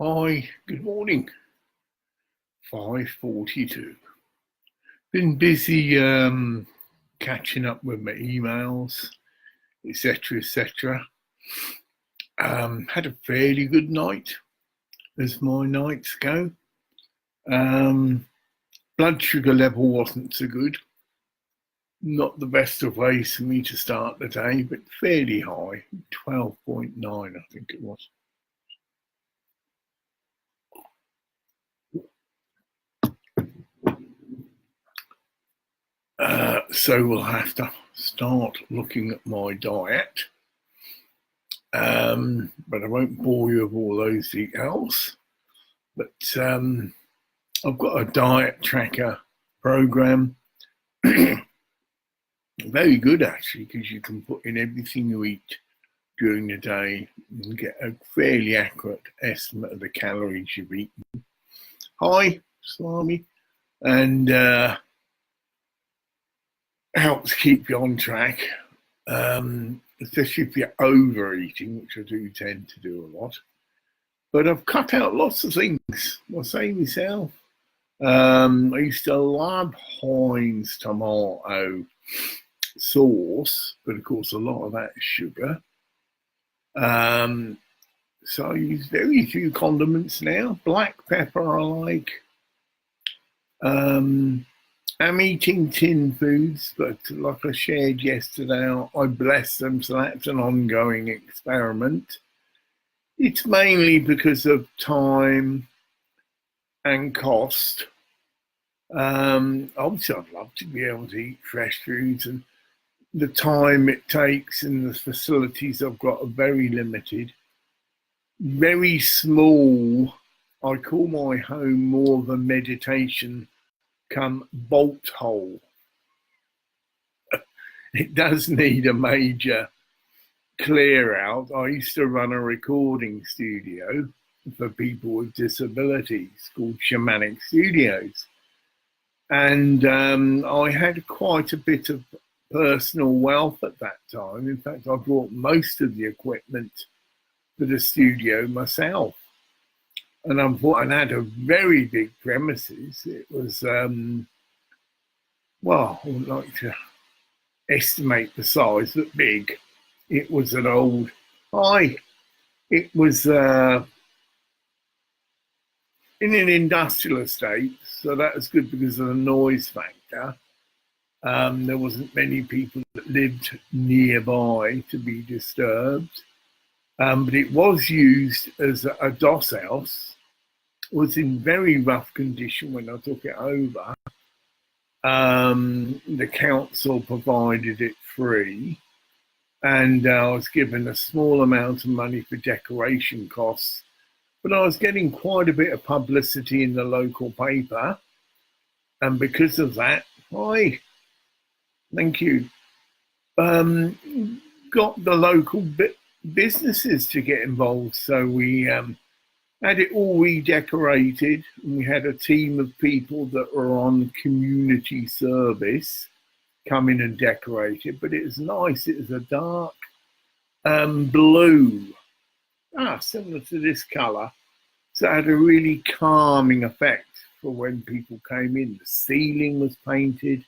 Hi, good morning. 5:42. Been busy catching up with my emails, etc., etc. Had a fairly good night, as my nights go. Blood sugar level wasn't so good. Not the best of ways for me to start the day, but fairly high, 12.9, I think it was. So we'll have to start looking at my diet. But I won't bore you with all those details. But I've got a diet tracker program. Very good, actually, because you can put in everything you eat during the day and get a fairly accurate estimate of the calories you've eaten. Hi, Slimy. And helps keep you on track, especially if you're overeating, which I do tend to do a lot. But I've cut out lots of things. I'll say myself. I used to love Heinz tomato sauce, but of course a lot of that is sugar. So I use very few condiments now. Black pepper I like. I'm eating tin foods, but like I shared yesterday, I bless them, so that's an ongoing experiment. It's mainly because of time and cost. Obviously, I'd love to be able to eat fresh foods, and the time it takes and the facilities I've got are very limited. Very small. I call my home more of a meditation come bolt hole. It does need a major clear out. I used to run a recording studio for people with disabilities called Shamanic Studios. And I had quite a bit of personal wealth at that time. In fact, I brought most of the equipment for the studio myself. And I had a very big premises. It was, well, I would like to estimate the size, but big. It was it was in an industrial estate, so that was good because of the noise factor. There wasn't many people that lived nearby to be disturbed. But it was used as a DOS house. It was in very rough condition when I took it over. The council provided it free, and I was given a small amount of money for decoration costs, but I was getting quite a bit of publicity in the local paper, and because of that, thank you, got the local businesses to get involved. So we had it all redecorated, and we had a team of people that were on community service come in and decorate it. But it was nice. It was a dark blue, similar to this colour. So it had a really calming effect for when people came in. The ceiling was painted.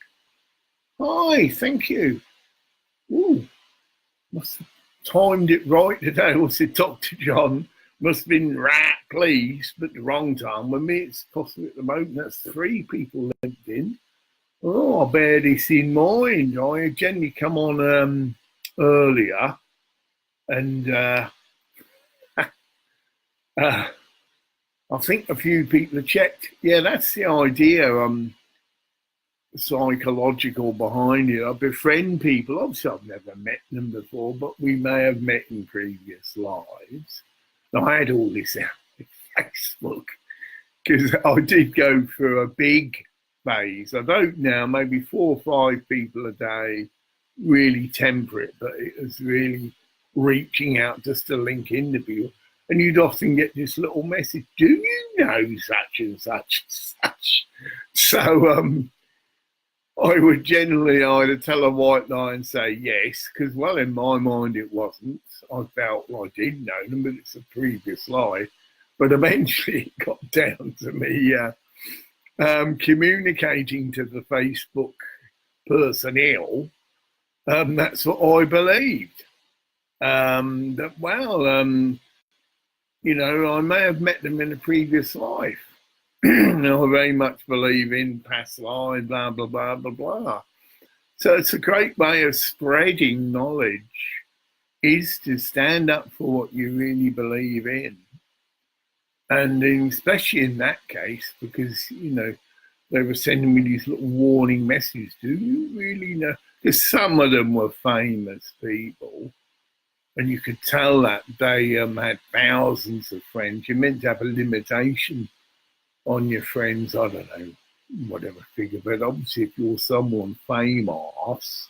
Hi, thank you. Ooh, must have timed it right today. Was it Dr. John? Must have been right pleased, but the wrong time. With me, it's possible at the moment that's 3 people linked in. Oh, I barely seen mine. I generally come on earlier, and I think a few people have checked. Yeah, that's the idea. Psychological behind it. I befriend people. Obviously, I've never met them before, but we may have met in previous lives. Now, I had all this out on Facebook because I did go through a big phase. I don't now, maybe 4 or 5 people a day, really temperate, but it was really reaching out just to link into people. And you'd often get this little message, do you know such and such and such? So I would generally either tell a white lie and say yes, because, well, in my mind it wasn't. I felt I did know them, but it's a previous life. But eventually it got down to me communicating to the Facebook personnel. That's what I believed. That, well, you know, I may have met them in a previous life. I very much believe in past lives, blah, blah, blah, blah, blah. So it's a great way of spreading knowledge, is to stand up for what you really believe in. And especially in that case, because, you know, they were sending me these little warning messages. Do you really know? Because some of them were famous people. And you could tell that they had thousands of friends. You're meant to have a limitation on your friends. I don't know, whatever figure. But obviously, if you're someone famous,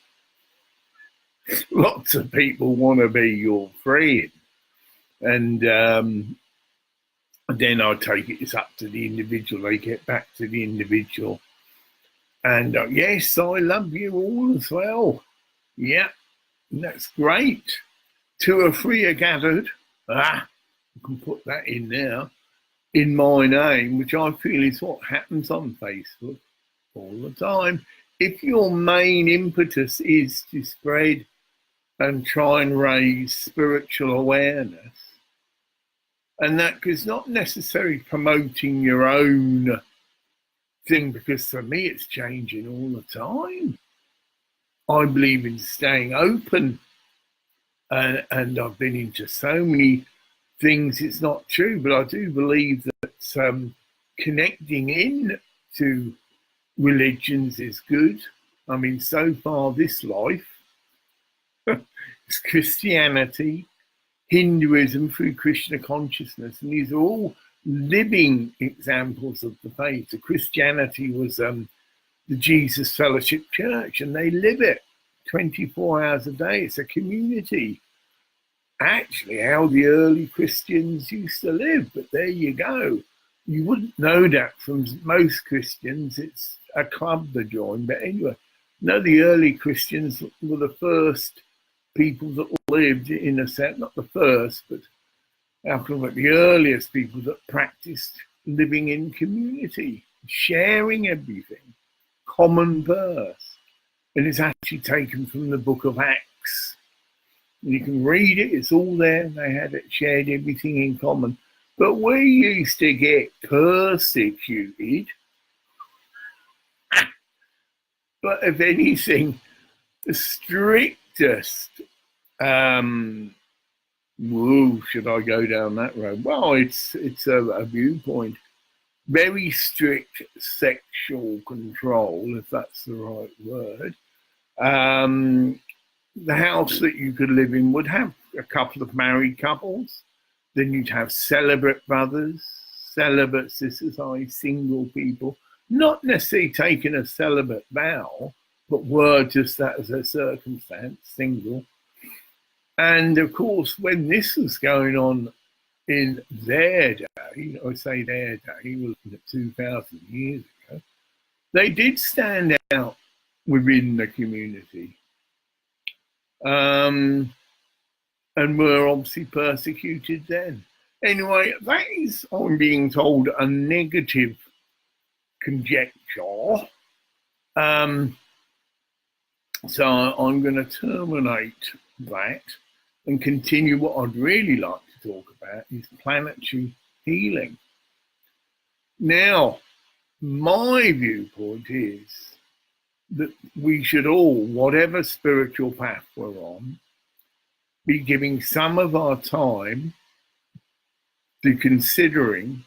lots of people want to be your friend. And then I take it's up to the individual. They get back to the individual. And yes, I love you all as well. Yeah, that's great. 2 or 3 are gathered. You can put that in there, in my name, which I feel is what happens on Facebook all the time. If your main impetus is to spread and try and raise spiritual awareness, and that is not necessarily promoting your own thing, because for me it's changing all the time. I believe in staying open, and I've been into so many things. It's not true, but I do believe that connecting in to religions is good. I mean, so far this life, it's Christianity, Hinduism through Krishna consciousness, and these are all living examples of the faith. So Christianity was the Jesus Fellowship Church, and they live it 24 hours a day. It's a community. Actually, how the early Christians used to live, but there you go. You wouldn't know that from most Christians. It's a club they join, but anyway, no, the early Christians were the first people that lived, in a sense, not the first, but after the earliest people that practiced living in community, sharing everything, common verse. And it's actually taken from the book of Acts. And you can read it, it's all there. They had it, shared everything in common. But we used to get persecuted. But if anything, the strictest, should I go down that road? Well, it's a viewpoint. Very strict sexual control, if that's the right word. The house that you could live in would have a couple of married couples. Then you'd have celibate brothers, celibate sisters, i.e. single people, not necessarily taking a celibate vow, but were just that as a circumstance, single. And of course, when this was going on in their day, I say their day, we're looking at 2,000 years ago, they did stand out within the community. And were obviously persecuted then. Anyway, that is, I'm being told, a negative conjecture. So I'm going to terminate that and continue. What I'd really like to talk about is planetary healing. Now, my viewpoint is that we should all, whatever spiritual path we're on, be giving some of our time to considering,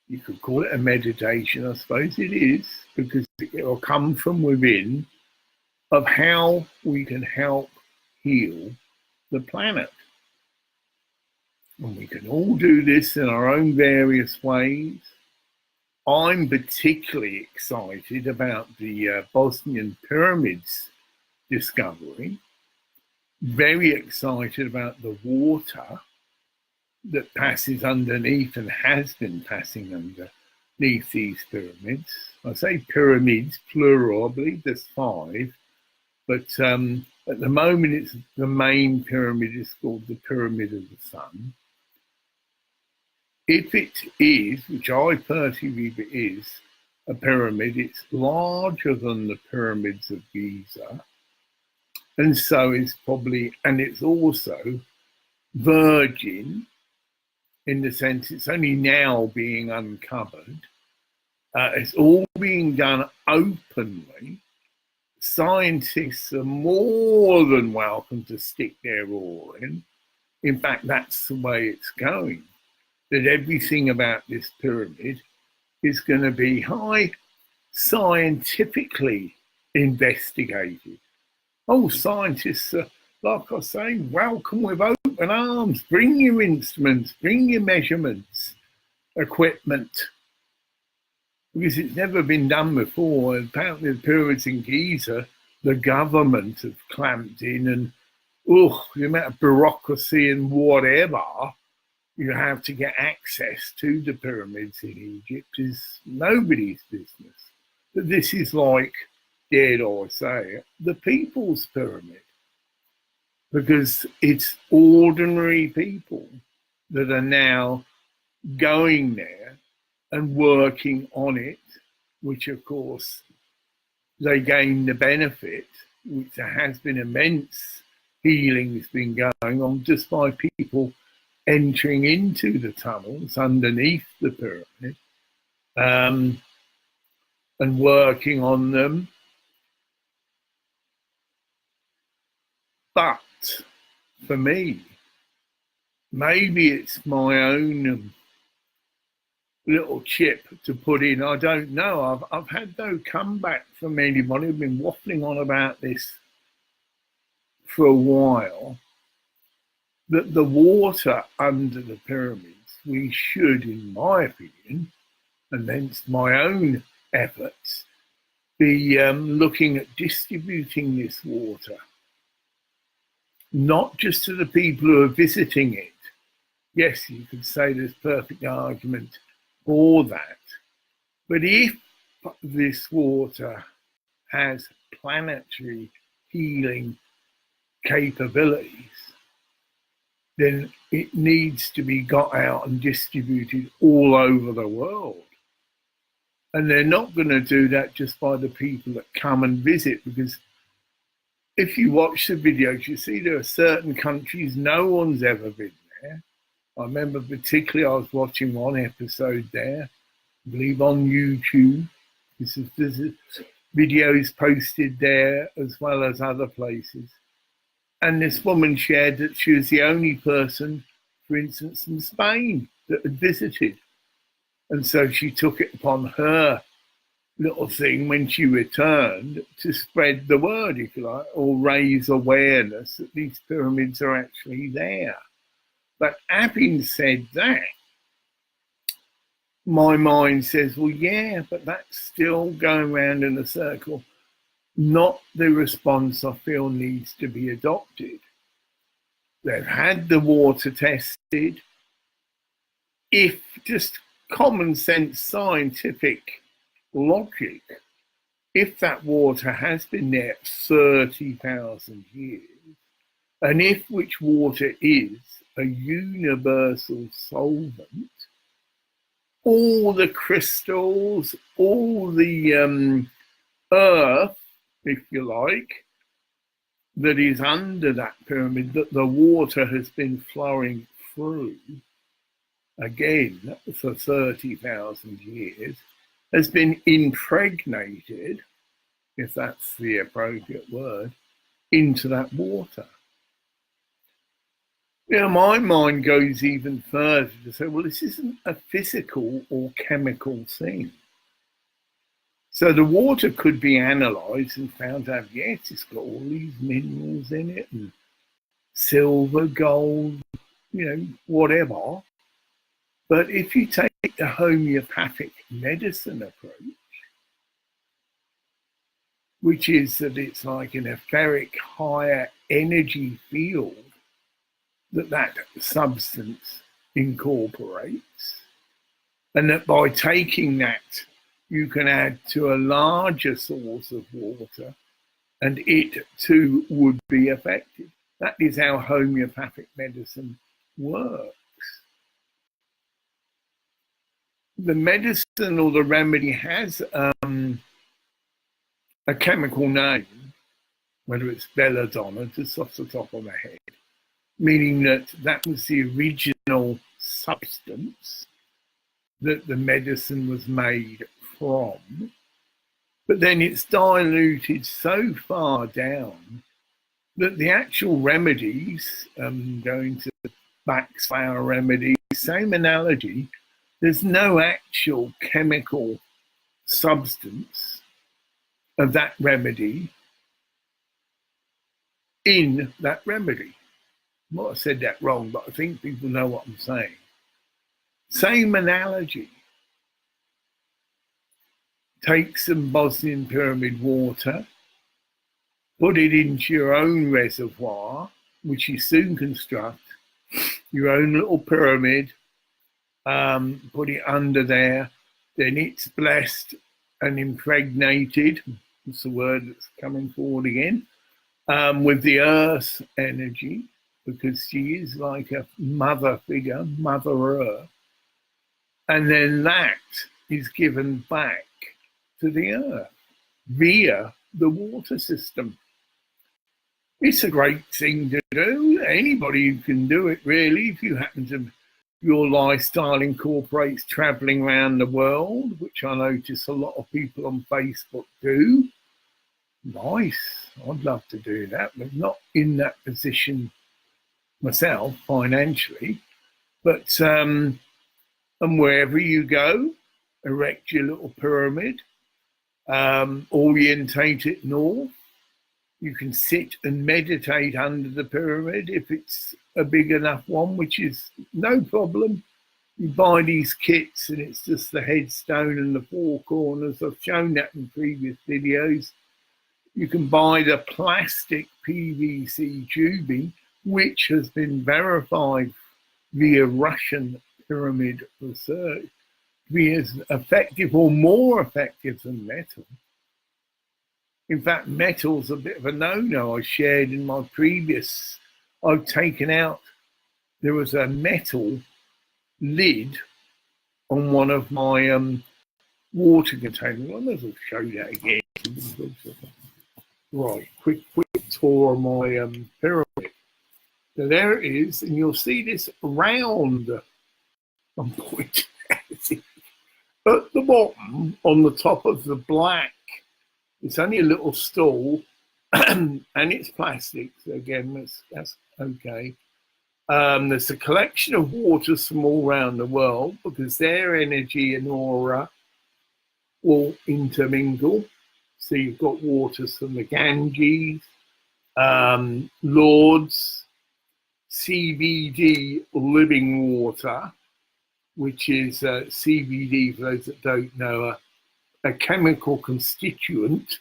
you could call it a meditation, I suppose it is, because it will come from within, of how we can help heal the planet. And we can all do this in our own various ways. I'm particularly excited about the Bosnian pyramids discovery. Very excited about the water that passes underneath and has been passing underneath these pyramids. I say pyramids, plural, I believe there's 5. But at the moment, it's the main pyramid is called the Pyramid of the Sun. if it is, which I personally believe it is, a pyramid, it's larger than the pyramids of Giza, and so it's probably, and it's also virgin in the sense it's only now being uncovered. It's all being done openly. Scientists are more than welcome to stick their oar in. In fact, that's the way it's going. That everything about this pyramid is going to be high scientifically investigated. Oh, scientists are, like I say, welcome with open arms. Bring your instruments, bring your measurements, equipment, because it's never been done before. Apparently the pyramids in Giza, the government have clamped in, and the amount of bureaucracy and whatever you have to get access to the pyramids in Egypt is nobody's business. But this is like, dare I say, the people's pyramid, because it's ordinary people that are now going there and working on it, which of course they gain the benefit, which there has been immense healing has been going on just by people entering into the tunnels underneath the pyramid and working on them. But for me, maybe it's my own little chip to put in. I don't know. I've had no comeback from anybody. I've been waffling on about this for a while, that the water under the pyramids, we should, in my opinion, and hence my own efforts, be looking at distributing this water, not just to the people who are visiting it. Yes, you could say there's perfect argument for that. But if this water has planetary healing capabilities, then it needs to be got out and distributed all over the world. And they're not going to do that just by the people that come and visit, because if you watch the videos, you see there are certain countries no one's ever been there. I remember particularly I was watching one episode there, I believe on YouTube. There's videos posted there as well as other places. And this woman shared that she was the only person, for instance, from Spain that had visited. And so she took it upon her little thing when she returned to spread the word, if you like, or raise awareness that these pyramids are actually there. But having said that, my mind says, well, yeah, but that's still going round in a circle. Not the response I feel needs to be adopted. They've had the water tested. If just common sense scientific logic, if that water has been there 30,000 years, and if which water is a universal solvent, all the crystals, all the earth, if you like, that is under that pyramid, that the water has been flowing through, again, for 30,000 years, has been impregnated, if that's the appropriate word, into that water. You know, my mind goes even further to say, well, this isn't a physical or chemical thing. So the water could be analysed and found out, yes, it's got all these minerals in it, and silver, gold, you know, whatever. But if you take the homeopathic medicine approach, which is that it's like an etheric higher energy field that substance incorporates, and that by taking that, you can add to a larger source of water, and it too would be effective. That is how homeopathic medicine works. the medicine or the remedy has a chemical name, whether it's belladonna, just off the top of my head, meaning that that was the original substance that the medicine was made from. But then it's diluted so far down that the actual remedies, going to Bach's flower remedy, same analogy, there's no actual chemical substance of that remedy in that remedy. I might have said that wrong, but I think people know what I'm saying. Same analogy. Take some Bosnian pyramid water, put it into your own reservoir, which you soon construct, your own little pyramid, put it under there, then it's blessed and impregnated, that's the word that's coming forward again, with the earth energy, because she is like a mother figure, Mother Earth. And then that is given back to the earth via the water system. It's a great thing to do. Anybody who can do it, really, if you happen to, your lifestyle incorporates traveling around the world, which I notice a lot of people on Facebook do. Nice. I'd love to do that, but not in that position myself financially. But and wherever you go, erect your little pyramid, orientate it north. You can sit and meditate under the pyramid if it's a big enough one, which is no problem. You buy these kits and it's just the headstone and the four corners. I've shown that in previous videos. You can buy the plastic PVC tubing, which has been verified via Russian pyramid research to be as effective or more effective than metal. In fact, metal's a bit of a no-no. I shared in my previous, I've taken out, there was a metal lid on one of my water containers. I may as well show that again. Right, quick tour of my pyramid. So there it is, and you'll see this round, I'm pointing at it, at the bottom, on the top of the black. It's only a little stool, and it's plastic. So again, that's okay. There's a collection of waters from all around the world because their energy and aura will intermingle. So you've got waters from the Ganges, Lords, CBD living water, which is CBD, for those that don't know, a chemical constituent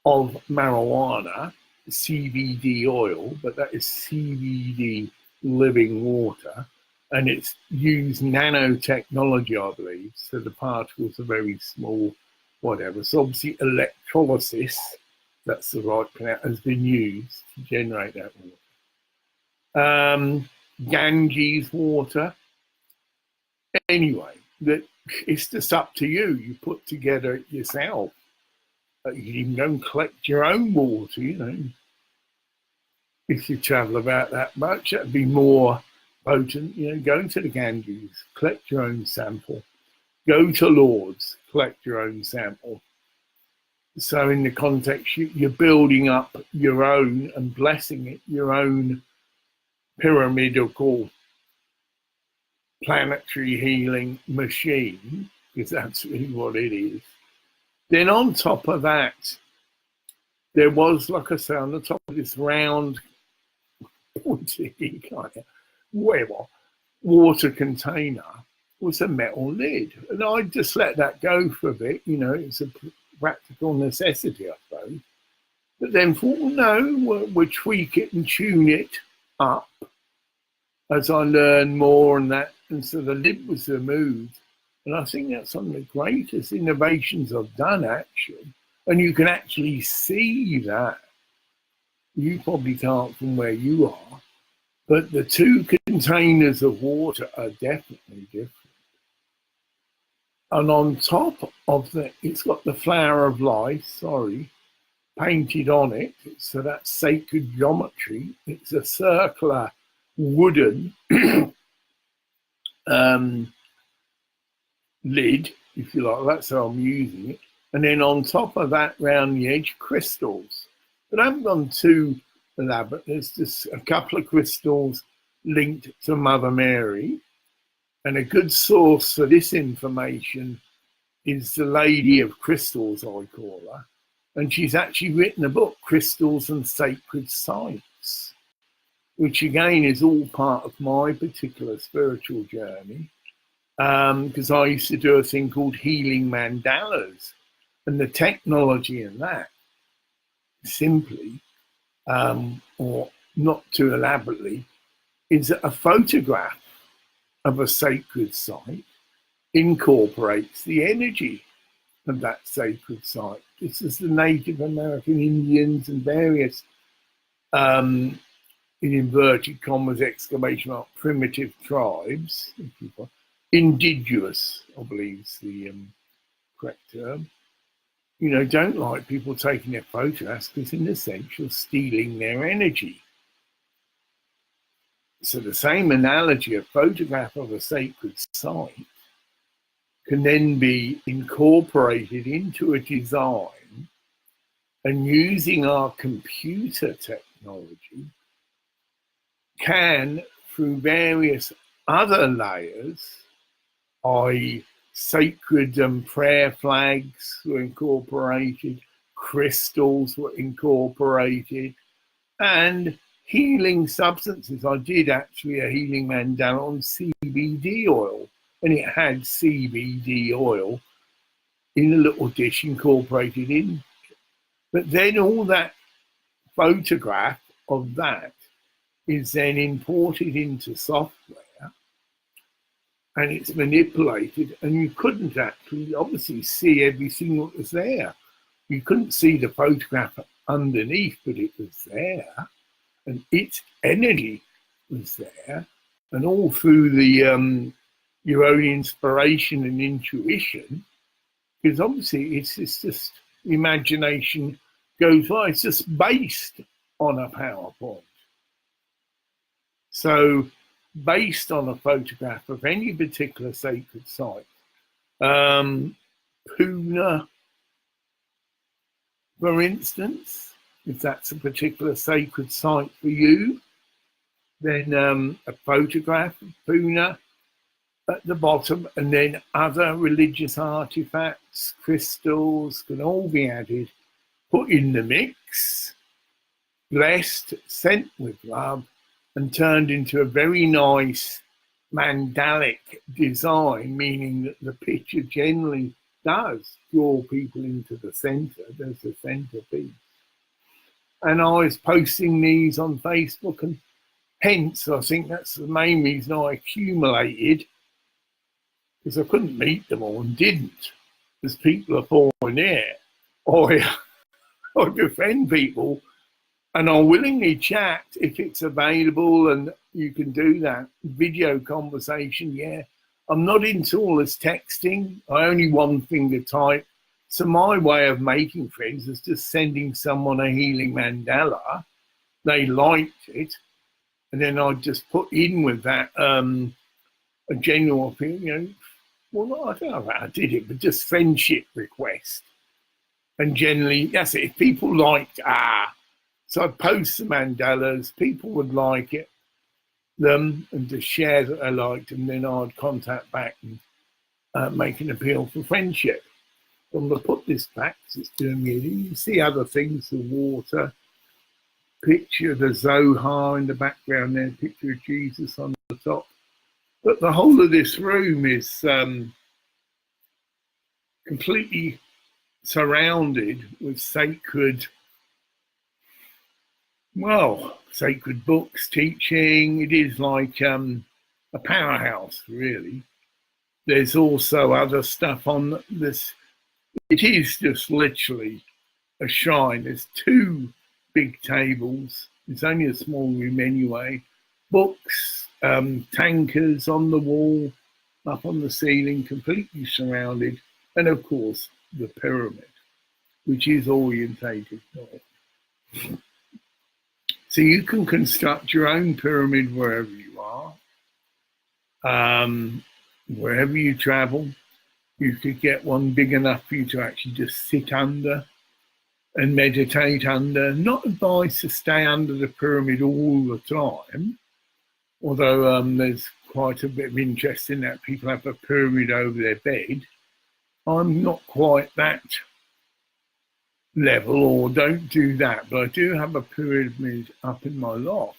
of marijuana, CBD oil, but that is CBD living water, and it's used nanotechnology, I believe, so the particles are very small, whatever. So obviously electrolysis, that's the right pronunciation, has been used to generate that water. Ganges water. Anyway, that it's just up to you. You put together yourself. You can even go and collect your own water, you know. If you travel about that much, that'd be more potent. You know, go to the Ganges, collect your own sample. Go to Lords, collect your own sample. So in the context, you're building up your own and blessing it, your own pyramidal planetary healing machine, because that's really what it is. Then on top of that, there was, like I say, on the top of this round, pointy kind of water container was a metal lid. And I just let that go for a bit, you know, it's a practical necessity, I suppose. But then thought, well, no, we'll tweak it and tune it up as I learn more and that. And so the lid was removed. And I think that's one of the greatest innovations I've done, actually. And you can actually see that. You probably can't from where you are. But the two containers of water are definitely different. And on top of it's got the flower of life, painted on it. So that's sacred geometry. It's a circular wooden lid, if you like. That's how I'm using it. And then on top of that, round the edge, crystals. But I haven't gone too elaborate. There's just a couple of crystals linked to Mother Mary. And a good source for this information is the Lady of Crystals, I call her. And she's actually written a book, Crystals and Sacred Sites, which again is all part of my particular spiritual journey. Because I used to do a thing called healing mandalas, and the technology in that simply, or not too elaborately, is that a photograph of a sacred site incorporates the energy of that sacred site. This is the Native American Indians and various, in inverted commas, exclamation mark, primitive tribes, indigenous, I believe is the correct term, don't like people taking their photographs because in a sense you're stealing their energy. So the same analogy, a photograph of a sacred site can then be incorporated into a design, and using our computer technology can, through various other layers, i.e. sacred prayer flags were incorporated, crystals were incorporated, and healing substances. I did actually a healing mandala on CBD oil, and it had CBD oil in a little dish incorporated in. But then all that photograph of that is then imported into software, and it's manipulated, and you couldn't actually obviously see everything that was there. You couldn't see the photograph underneath, but it was there, and its energy was there, and all through the your own inspiration and intuition, because obviously it's just imagination goes by. It's just based on a PowerPoint. So based on a photograph of any particular sacred site, Puna, for instance, if that's a particular sacred site for you, then a photograph of Puna at the bottom, and then other religious artifacts, crystals can all be added, put in the mix, blessed, sent with love, and turned into a very nice mandalic design, meaning that the picture generally does draw people into the center. There's the centerpiece. And I was posting these on Facebook, and hence I think that's the main reason I accumulated, because I couldn't meet them all and didn't, because people are falling there. I befriend people and I'll willingly chat if it's available and you can do that. Video conversation, yeah. I'm not into all this texting. I only one finger type. So my way of making friends is just sending someone a healing mandala. They liked it. And then I just put in with that a general opinion. Well, I don't know how I did it, but just friendship request. And generally, that's it. If people liked, so I post the mandalas, people would like them and just share that I liked, and then I'd contact back and make an appeal for friendship. I'm going to put this back because it's doing me. You see other things, the water, picture of the Zohar in the background there, picture of Jesus on the top. But the whole of this room is completely surrounded with sacred books, teaching. It is like a powerhouse, really. There's also other stuff on this. It is just literally a shrine. There's two big tables. It's only a small room anyway. Books, tankers on the wall. up on the ceiling, completely surrounded, and of course the pyramid, which is orientated north. So you can construct your own pyramid wherever you are, wherever you travel. You could get one big enough for you to actually just sit under and meditate under. Not advised to stay under the pyramid all the time, although there's quite a bit of interest in that. People have a pyramid over their bed. I'm not quite that level, or don't do that, but I do have a pyramid up in my loft,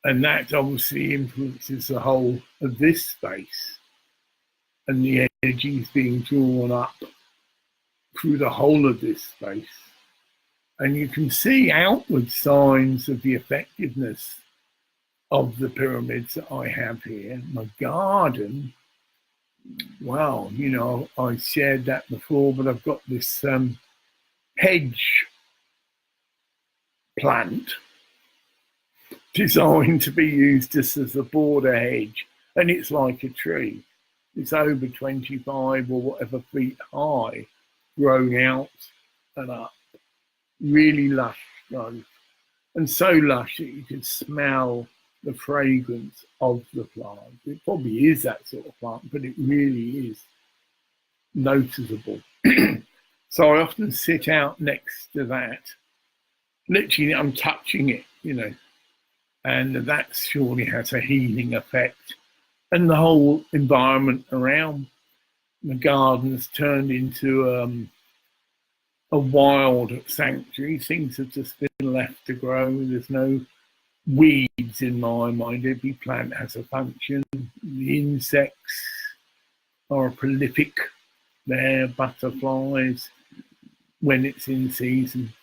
and that obviously influences the whole of this space, and the energy is being drawn up through the whole of this space. And you can see outward signs of the effectiveness of the pyramids that I have here. My garden, well, you know, I shared that before, but I've got this hedge plant designed to be used just as a border hedge, and it's like a tree. It's over 25 or whatever feet high, grown out and up. Really lush growth, and so lush that you can smell the fragrance of the plant. It probably is that sort of plant, but it really is noticeable. So I often sit out next to that. Literally, I'm touching it, you know, and that surely has a healing effect. And the whole environment around the garden has turned into a wild sanctuary. Things have just been left to grow. There's no weeds in my mind. Every plant has a function. The insects are prolific. They're butterflies when it's in season.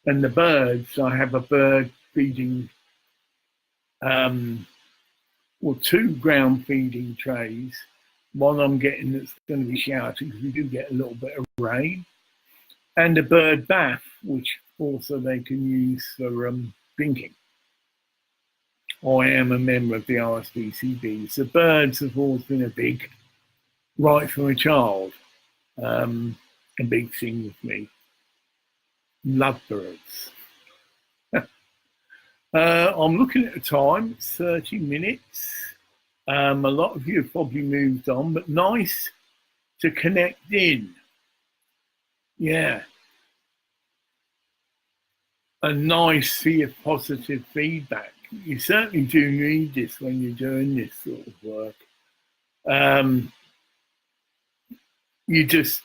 And the birds, I have a bird feeding, two ground feeding trays. One I'm getting that's going to be shouting because we do get a little bit of rain. And a bird bath, which also they can use for drinking. I am a member of the RSPCB, so birds have always been a big, right from a child, a big thing with me. Love birds. I'm looking at the time, it's 30 minutes. A lot of you have probably moved on, but nice to connect in. Yeah. And nice for your positive feedback. You certainly do need this when you're doing this sort of work. You just,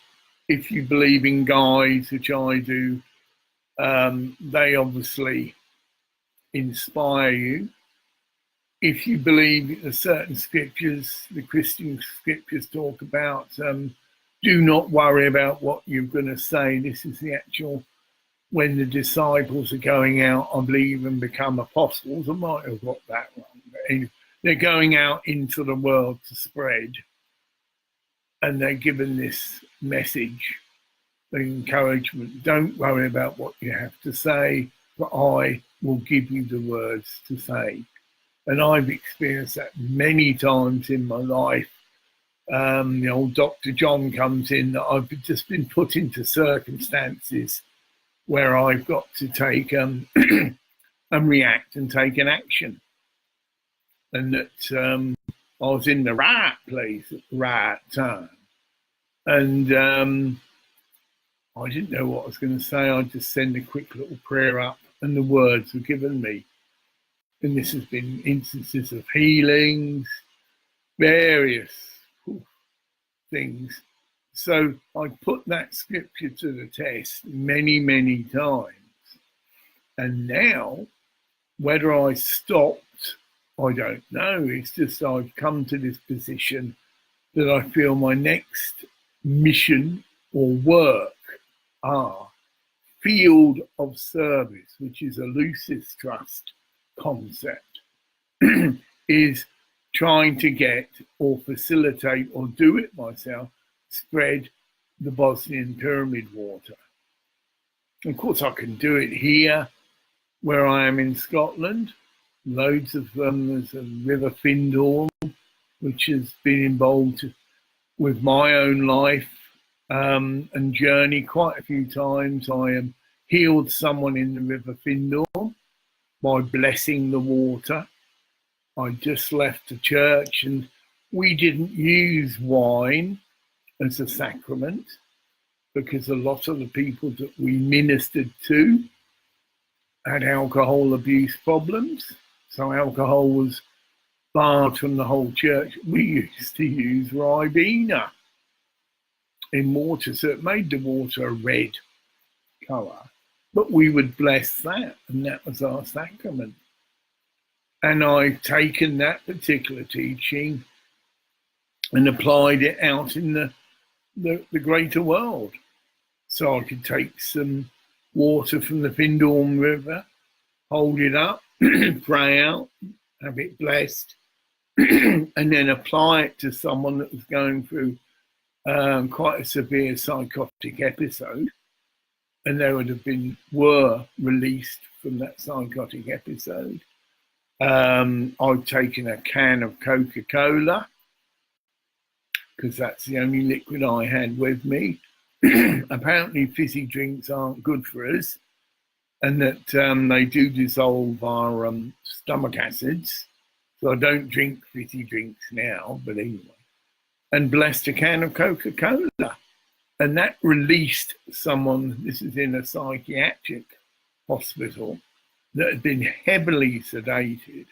if you believe in guides, which I do, they obviously inspire you. If you believe in certain scriptures, the Christian scriptures talk about, do not worry about what you're going to say. This is the actual, when the disciples are going out, I believe, and become apostles. I might have got that wrong. But they're going out into the world to spread, and they're given this message, the encouragement. Don't worry about what you have to say, but I will give you the words to say. And I've experienced that many times in my life. The old Dr. John comes in, that I've just been put into circumstances where I've got to take and react and take an action. And that I was in the right place at the right time. And I didn't know what I was going to say. I just send a quick little prayer up, and the words were given me. And this has been instances of healings, various things. So I put that scripture to the test many, many times. And now, whether I stopped, I don't know. It's just I've come to this position that I feel my next mission or work are field of service, which is a Lucis Trust concept, is trying to get or facilitate or do it myself, spread the Bosnian pyramid water. Of course, I can do it here where I am in Scotland. Loads of there's a River Findhorn which has been involved with my own life and journey quite a few times. I healed someone in the River Findhorn by blessing the water. I just left the church and we didn't use wine as a sacrament because a lot of the people that we ministered to had alcohol abuse problems. So alcohol was barred from the whole church. We used to use Ribena in water, so it made the water a red colour. But we would bless that, and that was our sacrament. And I've taken that particular teaching and applied it out in the greater world. So I could take some water from the Findhorn River, hold it up, pray out, have it blessed, and then apply it to someone that was going through quite a severe psychotic episode, and they were released from that psychotic episode. I've taken a can of Coca Cola because that's the only liquid I had with me. Apparently fizzy drinks aren't good for us, and that they do dissolve our stomach acids. So I don't drink fizzy drinks now, but anyway. And blessed a can of Coca Cola. And that released someone, this is in a psychiatric hospital, that had been heavily sedated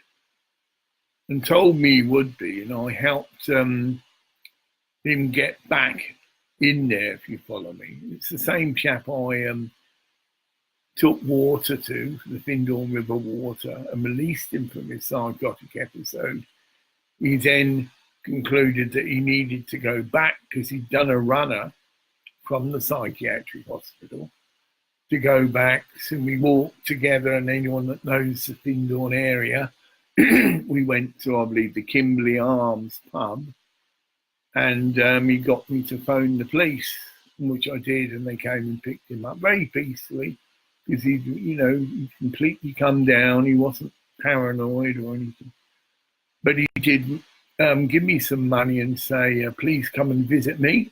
and told me he would be. And I helped him get back in there, if you follow me. It's the same chap I took water to, the Findhorn River water, and released him from his psychotic episode. He then concluded that he needed to go back because he'd done a runner from the psychiatric hospital to go back. So we walked together, and anyone that knows the Findhorn area, we went to, I believe, the Kimberley Arms pub, and he got me to phone the police, which I did, and they came and picked him up very peacefully because he completely come down. He wasn't paranoid or anything, but he did give me some money and say, please come and visit me.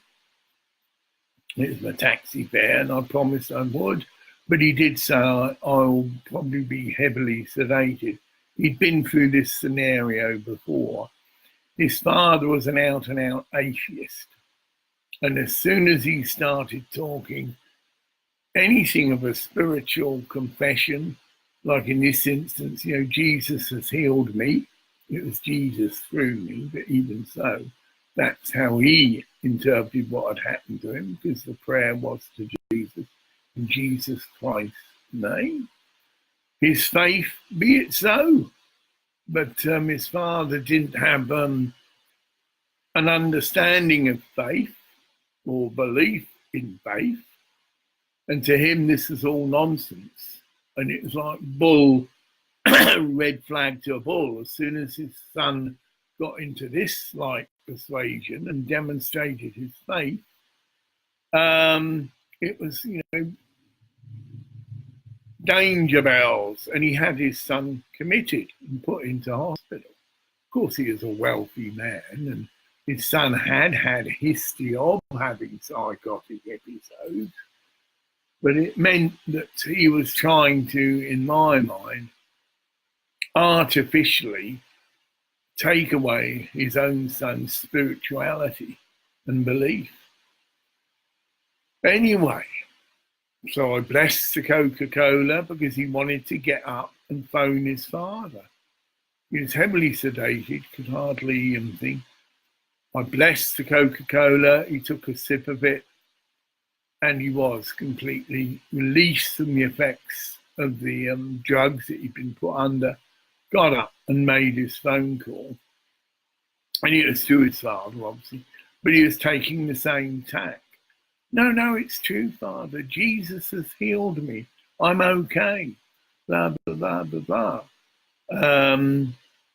It was my taxi fare, and I promised I would. But he did say, I'll probably be heavily sedated. He'd been through this scenario before. His father was an out-and-out atheist. And as soon as he started talking anything of a spiritual confession, like in this instance, Jesus has healed me. It was Jesus through me, but even so, that's how he interpreted what had happened to him, because the prayer was to Jesus, in Jesus Christ's name. His faith, be it so. But his father didn't have an understanding of faith or belief in faith. And to him, this is all nonsense. And it was like bull, red flag to a bull. As soon as his son got into this like persuasion and demonstrated his faith, it was, danger bells, and he had his son committed and put into hospital. Of course, he is a wealthy man, and his son had a history of having psychotic episodes, but it meant that he was trying to, in my mind, artificially take away his own son's spirituality and belief. Anyway, so I blessed the Coca-Cola because he wanted to get up and phone his father. He was heavily sedated, could hardly think. I blessed the Coca-Cola, he took a sip of it, and he was completely released from the effects of the drugs that he'd been put under, got up and made his phone call. And it was to his father, obviously, but he was taking the same tack. No, it's true, Father. Jesus has healed me. I'm okay. Blah, blah, blah, blah, blah.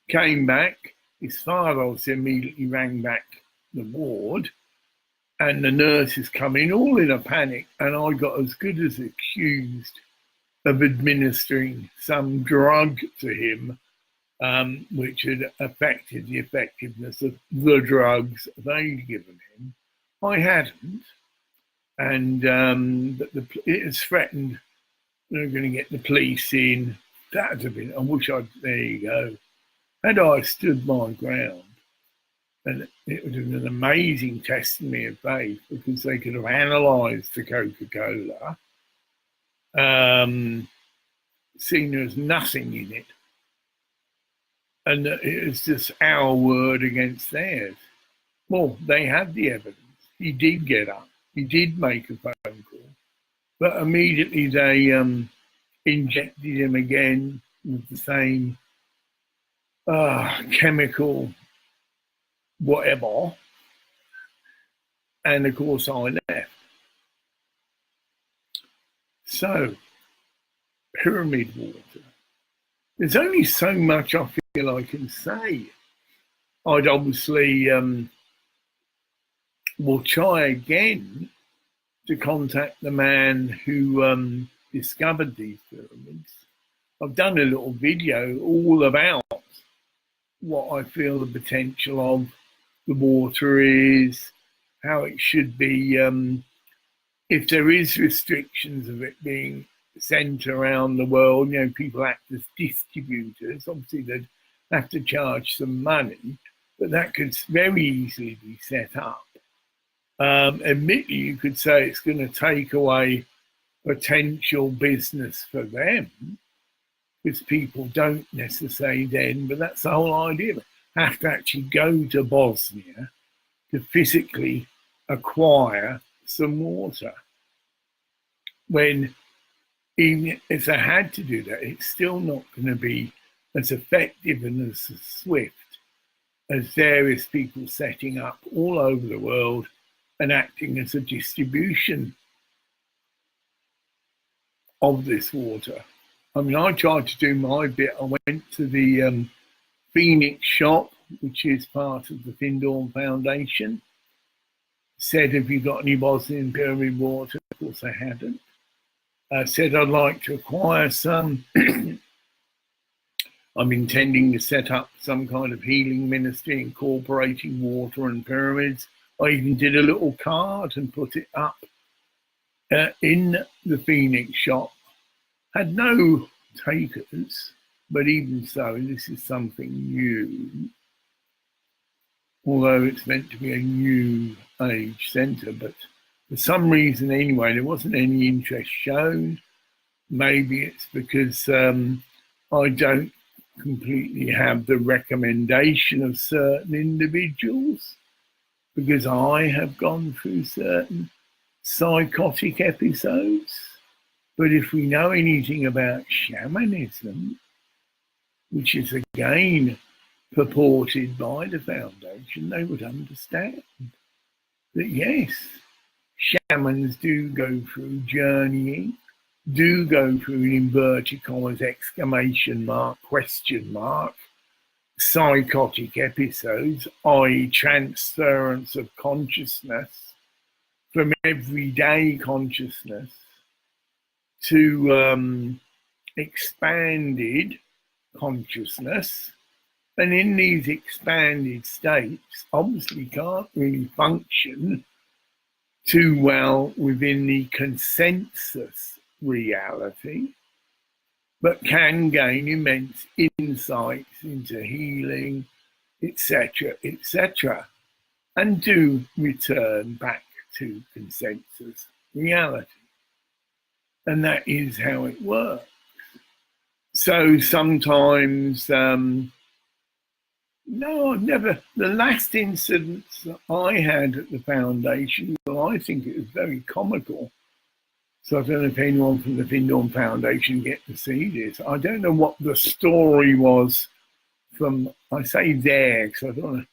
Came back. His father obviously immediately rang back the ward, and the nurses come in all in a panic, and I got as good as accused of administering some drug to him which had affected the effectiveness of the drugs they'd given him. I hadn't, and but it has threatened they're going to get the police in. That would have been, I wish I'd, there you go. Had I stood my ground, and it would have been an amazing testimony of faith, because they could have analysed the Coca Cola, seen there was nothing in it, and it was just our word against theirs. Well, they had the evidence. He did get up. He did make a phone call, but immediately they injected him again with the same chemical whatever, and of course I left. So, pyramid water. There's only so much I feel I can say. I'd obviously will try again to contact the man who discovered these pyramids. I've done a little video all about what I feel the potential of the water is, how it should be, if there is restrictions of it being sent around the world, you know, people act as distributors. Obviously they'd have to charge some money, but that could very easily be set up. Admittedly, you could say it's going to take away potential business for them, because people don't necessarily then, but that's the whole idea, have to actually go to Bosnia to physically acquire some water. When even if they had to do that, it's still not going to be as effective and as swift as various people setting up all over the world and acting as a distribution of this water. I mean, I tried to do my bit. I went to the Phoenix shop, which is part of the Findhorn Foundation. Said, have you got any Bosnian pyramid water? Of course I hadn't. Said I'd like to acquire some. I'm intending to set up some kind of healing ministry incorporating water and pyramids. I even did a little card and put it up in the Phoenix shop. Had no takers, but even so, this is something new. Although it's meant to be a new age centre, but for some reason anyway, there wasn't any interest shown. Maybe it's because I don't completely have the recommendation of certain individuals, because I have gone through certain psychotic episodes. But if we know anything about shamanism, which is again purported by the foundation, they would understand that yes, shamans do go through journeying, do go through in inverted commas, exclamation mark, question mark, psychotic episodes, i.e. transference of consciousness from everyday consciousness to expanded consciousness. And in these expanded states, obviously can't really function too well within the consensus reality, but can gain immense insights into healing, etc., and do return back to consensus reality. And that is how it works. So sometimes, no, I've never, the last incidents that I had at the foundation, well, I think it was very comical. So I don't know if anyone from the Findhorn Foundation get to see this. I don't know what the story was from, I say there, because I don't know.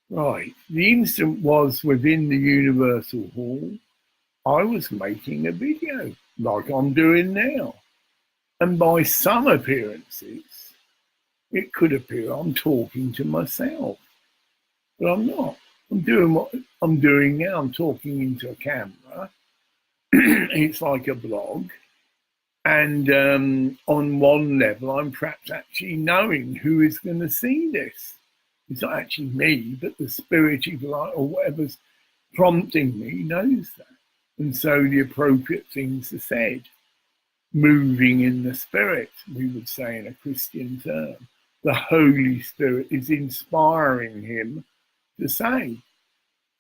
Right, the incident was within the Universal Hall. I was making a video, like I'm doing now. And by some appearances, it could appear I'm talking to myself, but I'm not. I'm doing what I'm doing now. I'm talking into a camera. It's like a blog. And on one level, I'm perhaps actually knowing who is going to see this. It's not actually me, but the spirit, if you like, or whatever's prompting me knows that. And so the appropriate things are said. Moving in the Spirit, we would say in a Christian term. The Holy Spirit is inspiring him to say.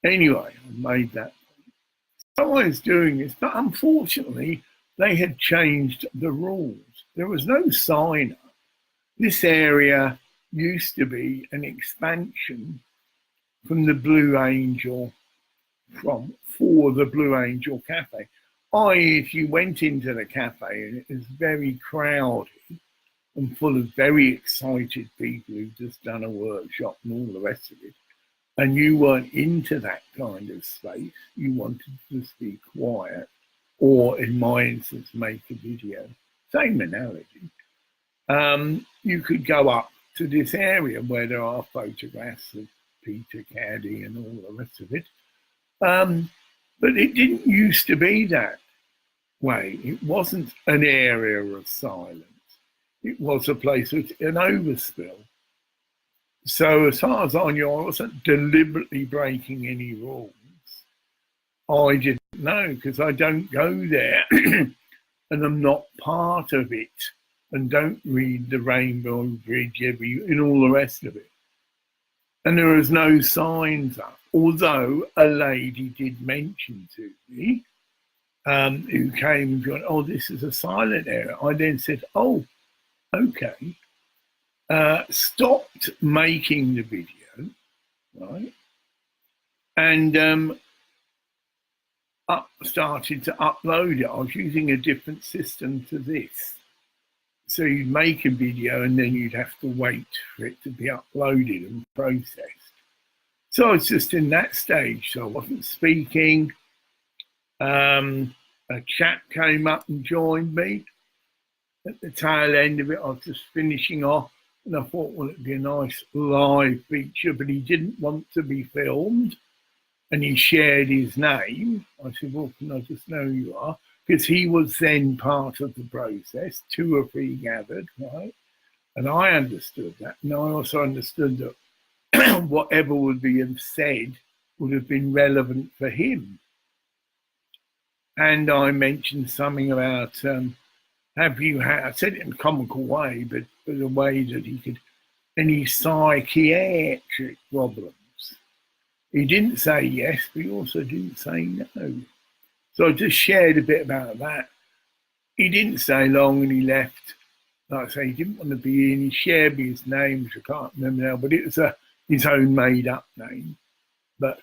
Anyway, I made that point. So I was doing this, but unfortunately, they had changed the rules. There was no sign up. This area used to be an expansion from the Blue Angel, for the Blue Angel Cafe. If you went into the cafe and it was very crowded and full of very excited people who'd just done a workshop and all the rest of it, and you weren't into that kind of space, you wanted to just be quiet, or in my instance, make a video, same analogy, you could go up to this area where there are photographs of Peter Caddy and all the rest of it. But it didn't used to be that way. It wasn't an area of silence. It was a place with an overspill. So as far as I knew, I wasn't deliberately breaking any rules. I didn't know because I don't go there and I'm not part of it and don't read the Rainbow Bridge and all the rest of it. And there was no signs up, although a lady did mention to me, who came and went, oh, this is a silent area. I then said, oh, okay. Stopped making the video, right? And started to upload it. I was using a different system to this. So you'd make a video and then you'd have to wait for it to be uploaded and processed. So I was just in that stage, so I wasn't speaking. A chap came up and joined me at the tail end of it. I was just finishing off and I thought, well, it'd be a nice live feature, but he didn't want to be filmed and he shared his name. I said, well, can I just know who you are? Because he was then part of the process, 2 or 3 gathered, right? And I understood that. And I also understood that whatever would be said would have been relevant for him. And I mentioned something about, have you had, I said it in a comical way, but a way that he could, any psychiatric problems. He didn't say yes, but he also didn't say no. So I just shared a bit about that. He didn't stay long and he left. Like I say, he didn't want to be in. He shared me his name, which I can't remember now, but it was his own made up name. But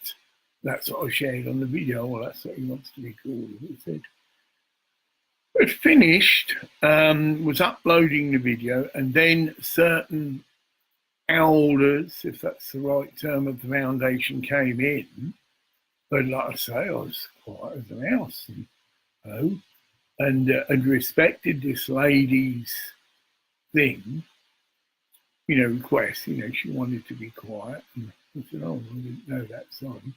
that's what I shared on the video. Well, that's what he wants to be called, he said. It finished, was uploading the video, and then certain elders, if that's the right term, of the foundation came in. But like I say, I was quiet as a mouse, and respected this lady's thing, request. She wanted to be quiet, and I said, "Oh, I didn't know that, sorry."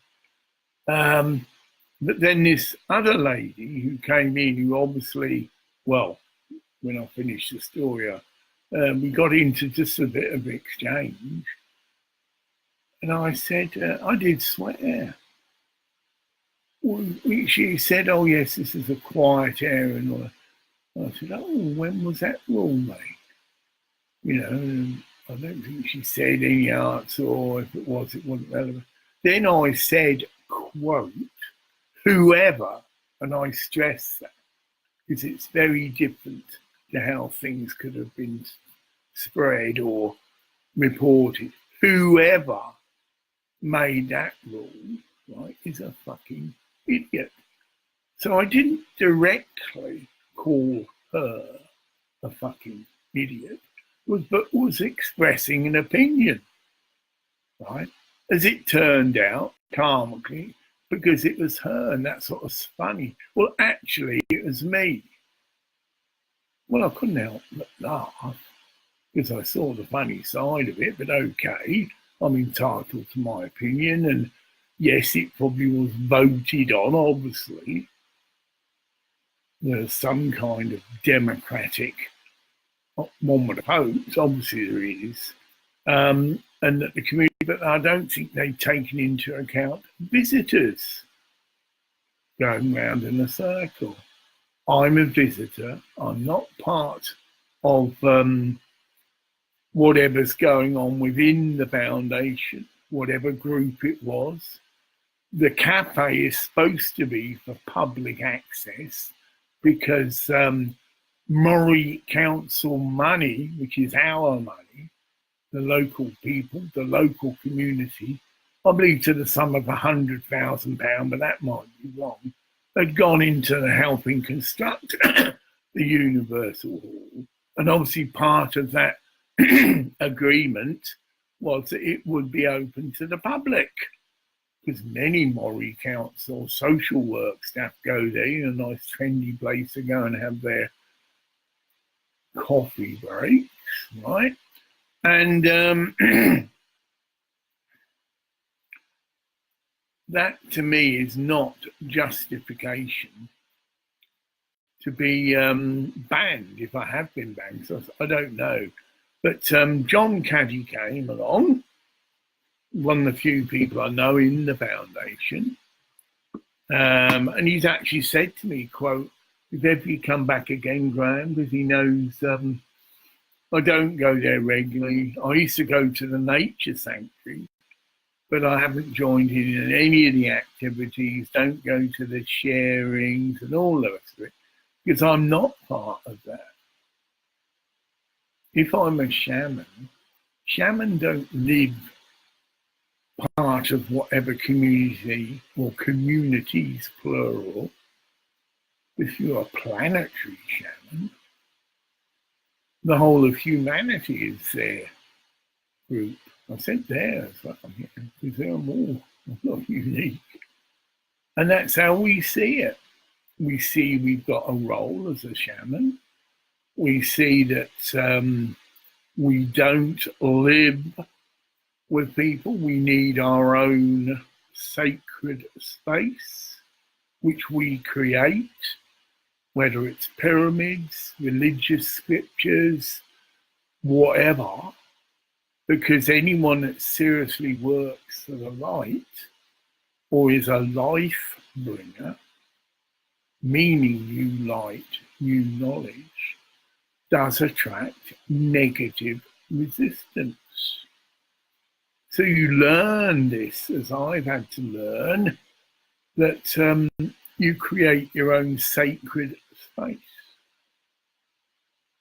But then this other lady who came in, who obviously, well, when I finished the story, we got into just a bit of exchange, and I said, "I did swear." Well, she said, "Oh yes, this is a quiet area," and I said, "Oh, when was that rule made?" And I don't think she said any answer, or if it wasn't relevant. Then I said, quote, "Whoever," and I stress that because it's very different to how things could have been spread or reported. Whoever made that rule, right, is a fucking idiot. So I didn't directly call her a fucking idiot, but was expressing an opinion, right? As it turned out, karmically, because it was her, and that's what was funny. Well, actually, it was me. Well, I couldn't help but laugh because I saw the funny side of it, but okay, I'm entitled to my opinion, and yes, it probably was voted on, obviously. there's some kind of democratic, one would have hoped, obviously there is, and that the community, but I don't think they've taken into account visitors going round in a circle. I'm a visitor. I'm not part of whatever's going on within the foundation, whatever group it was. The cafe is supposed to be for public access because Murray Council money, which is our money, the local people, the local community, I believe to the sum of £100,000, but that might be wrong, had gone into helping construct the Universal Hall. And obviously part of that agreement was that it would be open to the public, because many Morrie Council social work staff go there, a nice trendy place to go and have their coffee breaks, right? And that to me is not justification to be banned. If I have been banned, so I don't know. But John Caddy came along, one of the few people I know in the foundation, and he's actually said to me, quote, if ever you come back again, Graham, because he knows I don't go there regularly. I used to go to the nature sanctuary, but I haven't joined in any of the activities, don't go to the sharings and all the rest of it, because I'm not part of that. If I'm a shaman don't live part of whatever community or communities, plural. If you're a planetary shaman, the whole of humanity is their group. I said there as well, because they're more not unique. And that's how we see it. We see we've got a role as a shaman. We see that we don't live with people. We need our own sacred space, which we create, whether it's pyramids, religious scriptures, whatever, because anyone that seriously works for the light or is a life bringer, meaning new light, new knowledge, does attract negative resistance. So you learn this, as I've had to learn, that you create your own sacred space.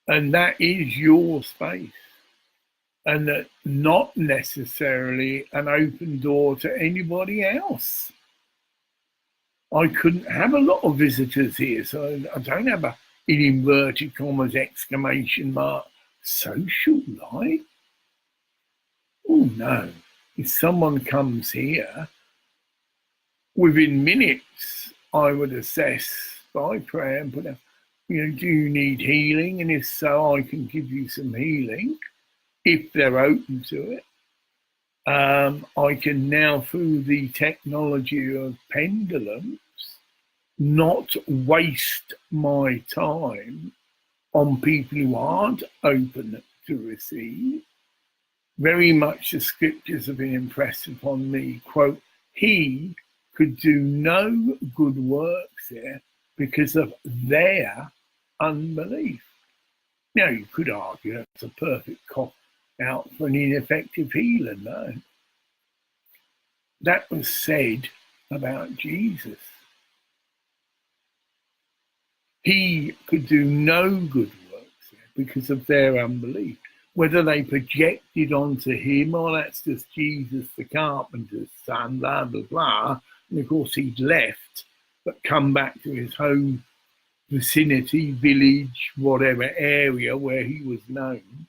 And that is your space. And that not necessarily an open door to anybody else. I couldn't have a lot of visitors here, so I don't have a, in inverted commas, exclamation mark, social life. Oh no, if someone comes here, within minutes, I would assess by prayer and put a, do you need healing? And if so, I can give you some healing if they're open to it. I can now, through the technology of pendulums, not waste my time on people who aren't open to receive. Very much the scriptures have been impressed upon me, quote, he could do no good works there because of their unbelief. Now, you could argue that's a perfect cop out for an ineffective healer, no. That was said about Jesus. He could do no good works there because of their unbelief. Whether they projected onto him, or that's just Jesus the carpenter's son, blah, blah, blah. And of course he'd left, but come back to his home vicinity, village, whatever area where he was known.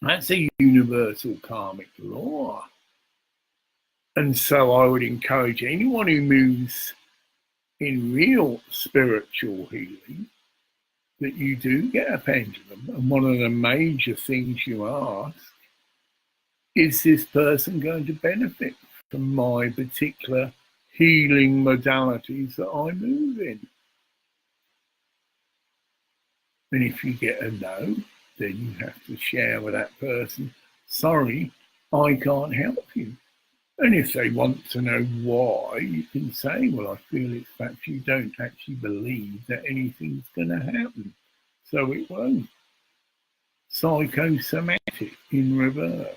That's a universal karmic law. And so I would encourage anyone who moves in real spiritual healing that you do get a pendulum. And one of the major things you ask, is this person going to benefit from my particular healing modalities that I move in. And if you get a no, then you have to share with that person, sorry, I can't help you. And if they want to know why, you can say, well, I feel it's perhaps you don't actually believe that anything's going to happen, so it won't. Psychosomatic in reverse.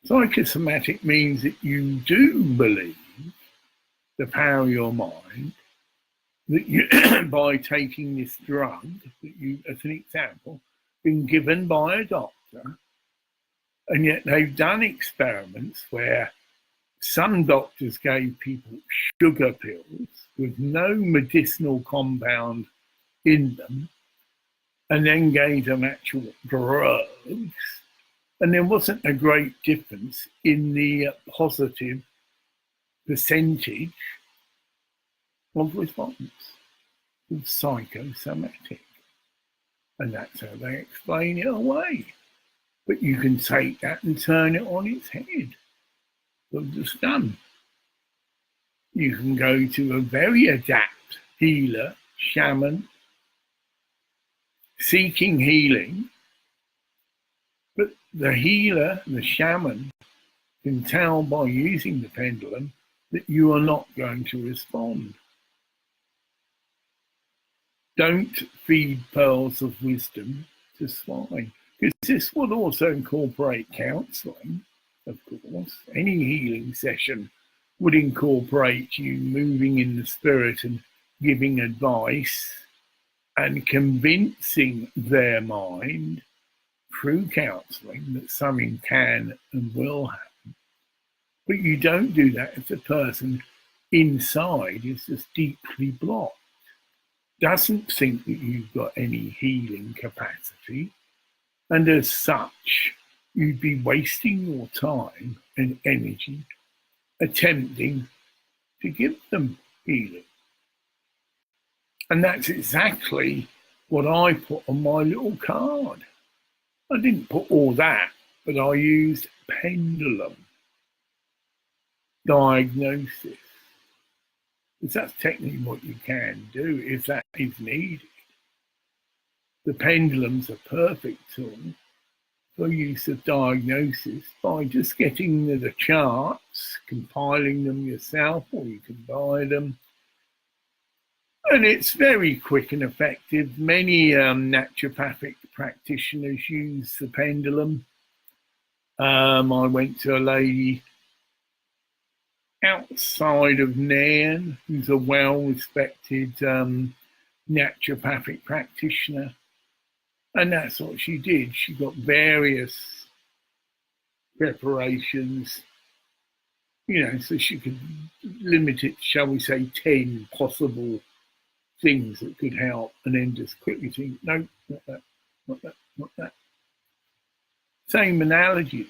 Psychosomatic means that you do believe the power of your mind, that you, by taking this drug, that you, as an example, been given by a doctor, and yet they've done experiments where some doctors gave people sugar pills with no medicinal compound in them, and then gave them actual drugs, and there wasn't a great difference in the positive percentage of response. It's psychosomatic, and that's how they explain it away. But you can take that and turn it on its head. Of the stun. You can go to a very adept healer, shaman, seeking healing, but the healer, the shaman, can tell by using the pendulum that you are not going to respond. Don't feed pearls of wisdom to swine, because this would also incorporate counselling, of course. Any healing session would incorporate you moving in the spirit and giving advice and convincing their mind through counselling that something can and will happen. But you don't do that if the person inside is just deeply blocked, doesn't think that you've got any healing capacity, and as such, you'd be wasting your time and energy attempting to give them healing. And that's exactly what I put on my little card. I didn't put all that, but I used pendulum diagnosis, because that's technically what you can do if that is needed. The pendulum's a perfect tool for use of diagnosis by just getting the charts, compiling them yourself, or you can buy them. And it's very quick and effective. Many naturopathic practitioners use the pendulum. I went to a lady outside of Nairn, who's a well-respected naturopathic practitioner. And that's what she did. She got various preparations, so she could limit it, shall we say, 10 possible things that could help, and then just quickly think, no, not that, not that, not that. Same analogy,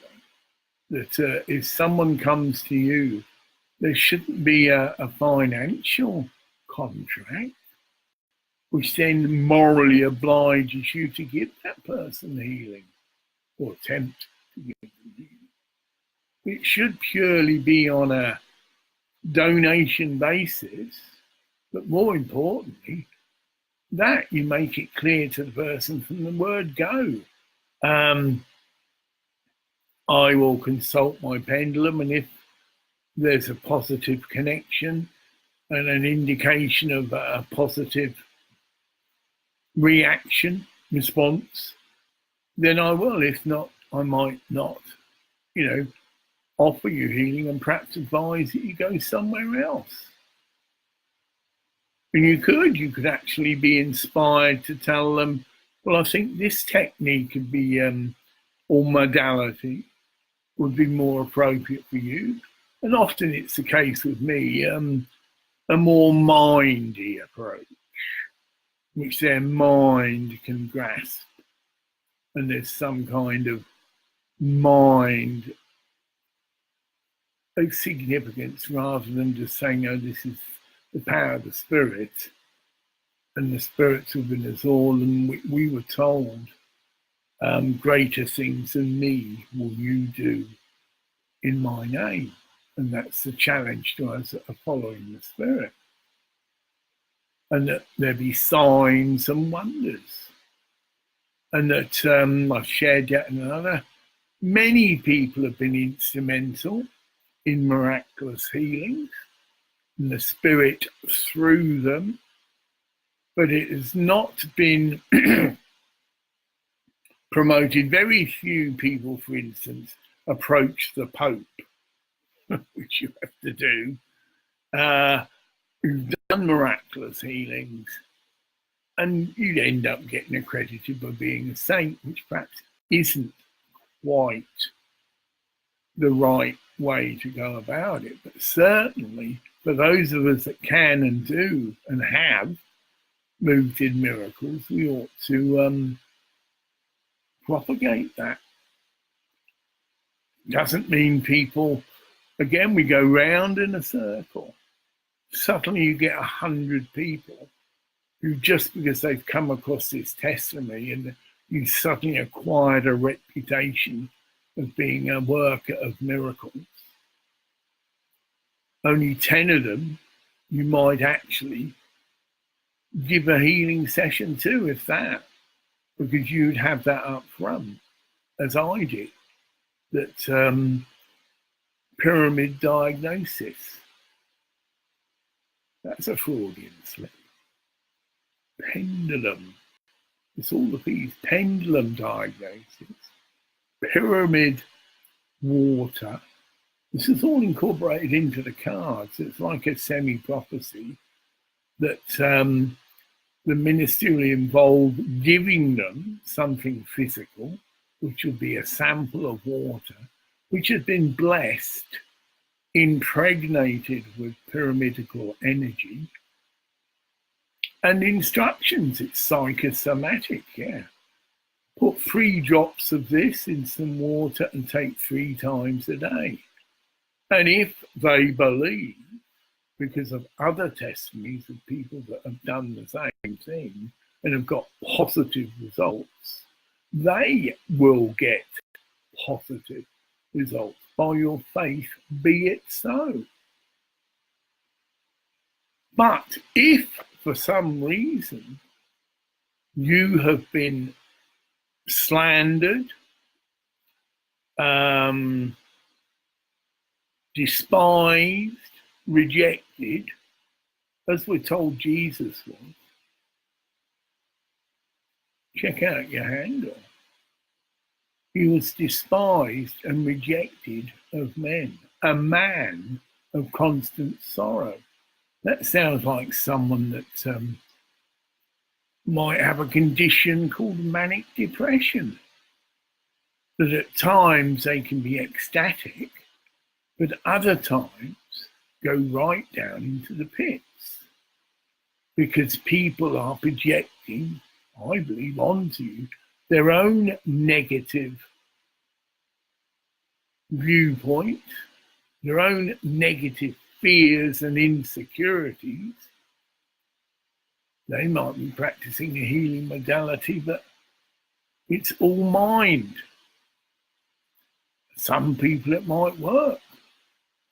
though, that if someone comes to you, there shouldn't be a financial contract which then morally obliges you to give that person healing or attempt to give them healing. It should purely be on a donation basis, but more importantly, that you make it clear to the person from the word go. I will consult my pendulum, and if there's a positive connection and an indication of a positive reaction, response, then I will. If not, I might not, offer you healing and perhaps advise that you go somewhere else. And you could actually be inspired to tell them, well, I think this technique could be, or modality would be more appropriate for you. And often it's the case with me, a more mindy approach, which their mind can grasp. And there's some kind of mind of significance rather than just saying, oh, this is the power of the spirit, and the spirit's within us all, and we were told, greater things than me will you do in my name. And that's the challenge to us that are following the Spirit. And that there be signs and wonders. And that I've shared yet another. Many people have been instrumental in miraculous healings, and the Spirit through them. But it has not been promoted. Very few people, for instance, approach the Pope, which you have to do, who've done miraculous healings, and you'd end up getting accredited by being a saint, which perhaps isn't quite the right way to go about it. But certainly for those of us that can and do and have moved in miracles, we ought to propagate that. Doesn't mean people, again, we go round in a circle. Suddenly you get 100 people who, just because they've come across this testimony, and you suddenly acquired a reputation of being a worker of miracles. Only 10 of them you might actually give a healing session to, if that, because you'd have that up front, as I did, that pyramid diagnosis. That's a Freudian slip. Pendulum. It's all of these pendulum diagnoses. Pyramid water. This is all incorporated into the cards. It's like a semi-prophecy that the ministerially involved giving them something physical, which would be a sample of water, which has been blessed, impregnated with pyramidical energy, and instructions. It's psychosomatic, yeah. Put 3 drops of this in some water and take 3 times a day. And if they believe, because of other testimonies of people that have done the same thing and have got positive results, they will get positive results. By your faith, be it so. But if for some reason you have been slandered, despised, rejected, as we're told Jesus was, check out your handle. He was despised and rejected of men, a man of constant sorrow. That sounds like someone that might have a condition called manic depression, that at times they can be ecstatic, but other times go right down into the pits, because people are projecting, I believe, onto you their own negative viewpoint, their own negative fears and insecurities. They might be practicing a healing modality, but it's all mind. Some people it might work.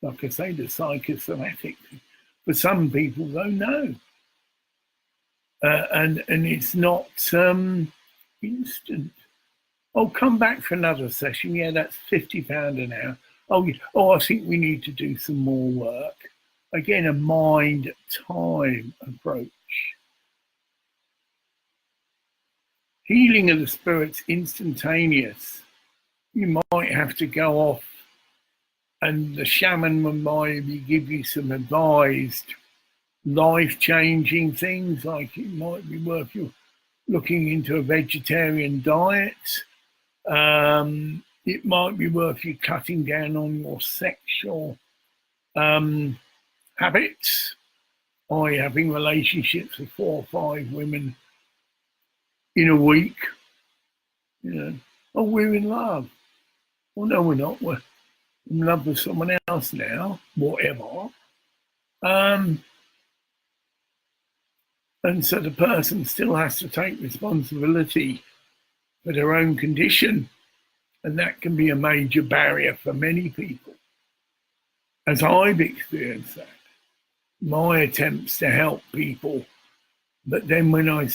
Like I say, the psychosomatic. For some people, though, no. And it's not instant. Oh, come back for another session. Yeah, that's £50 an hour. Oh, I think we need to do some more work. Again, a mind-time approach. Healing of the spirit's instantaneous. You might have to go off and the shaman might give you some advised life-changing things, like it might be worth you looking into a vegetarian diet. It might be worth you cutting down on your sexual habits, or having relationships with 4 or 5 women in a week. You know, oh, we're in love. Well, no, we're not. We're in love with someone else now, whatever. And so the person still has to take responsibility for their own condition. And that can be a major barrier for many people. as I've experienced that, my attempts to help people, but then when I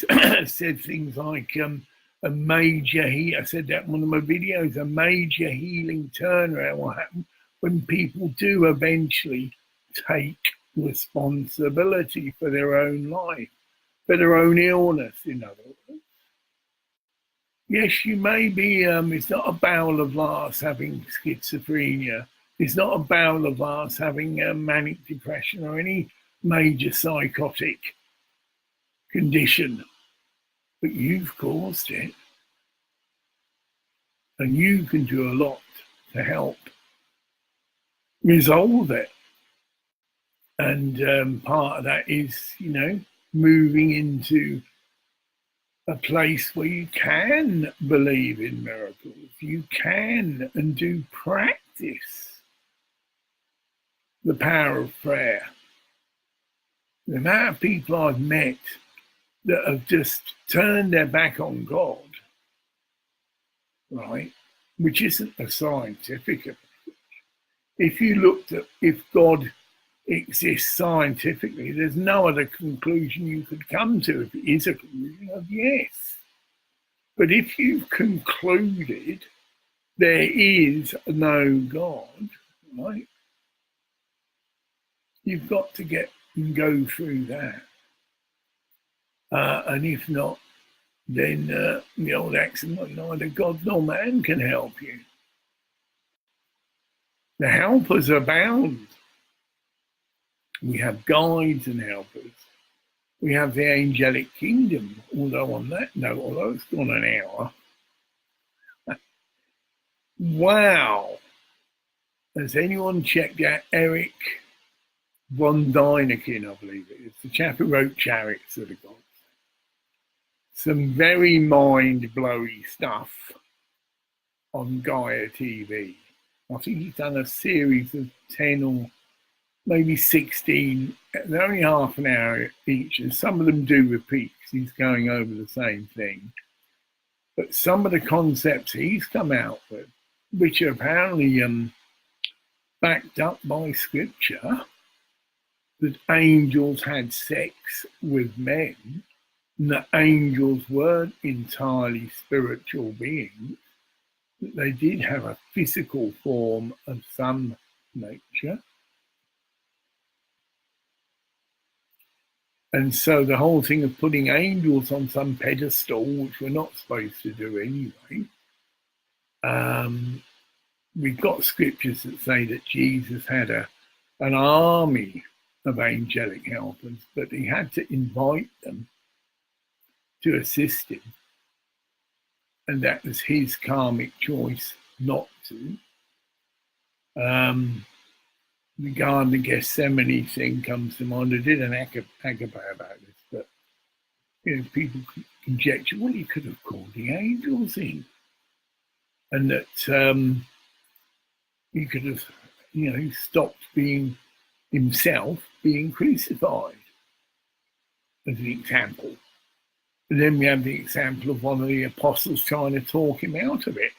said things like a major I said that in one of my videos, a major healing turnaround will happen when people do eventually take responsibility for their own life, for their own illness, in other words. Yes, you may be, it's not a bowel of Lars having schizophrenia. It's not a bowel of Lars having manic depression or any major psychotic condition, but you've caused it. And you can do a lot to help resolve it. And part of that is, moving into a place where you can believe in miracles. You can and do practice the power of prayer. The amount of people I've met that have just turned their back on God, right, which isn't a scientific approach. If you looked at if God exists scientifically, there's no other conclusion you could come to if it is a conclusion of yes. But if you've concluded there is no God, right, you've got to get and go through that. And if not, then the old axiom, neither God nor man can help you. The helpers abound. We have guides and helpers. We have the angelic kingdom, although on that note, although it's gone an hour, wow. Has anyone checked out Eric von Däniken, I believe it is, the chap who wrote Chariots of the Gods? Some very mind-blowing stuff on Gaia TV. I think he's done a series of 10 or maybe 16. They're only half an hour each, and some of them do repeat because he's going over the same thing. But some of the concepts he's come out with, which are apparently backed up by scripture, that angels had sex with men, and that angels weren't entirely spiritual beings, that they did have a physical form of some nature. And so the whole thing of putting angels on some pedestal, which we're not supposed to do anyway, we've got scriptures that say that Jesus had an army of angelic helpers, but he had to invite them to assist him. And that was his karmic choice not to. The Garden of Gethsemane thing comes to mind. I did an agape about this, but people conjecture, well, he could have called the angels in, and that he could have, stopped being himself being crucified, as an example. And then we have the example of one of the apostles trying to talk him out of it,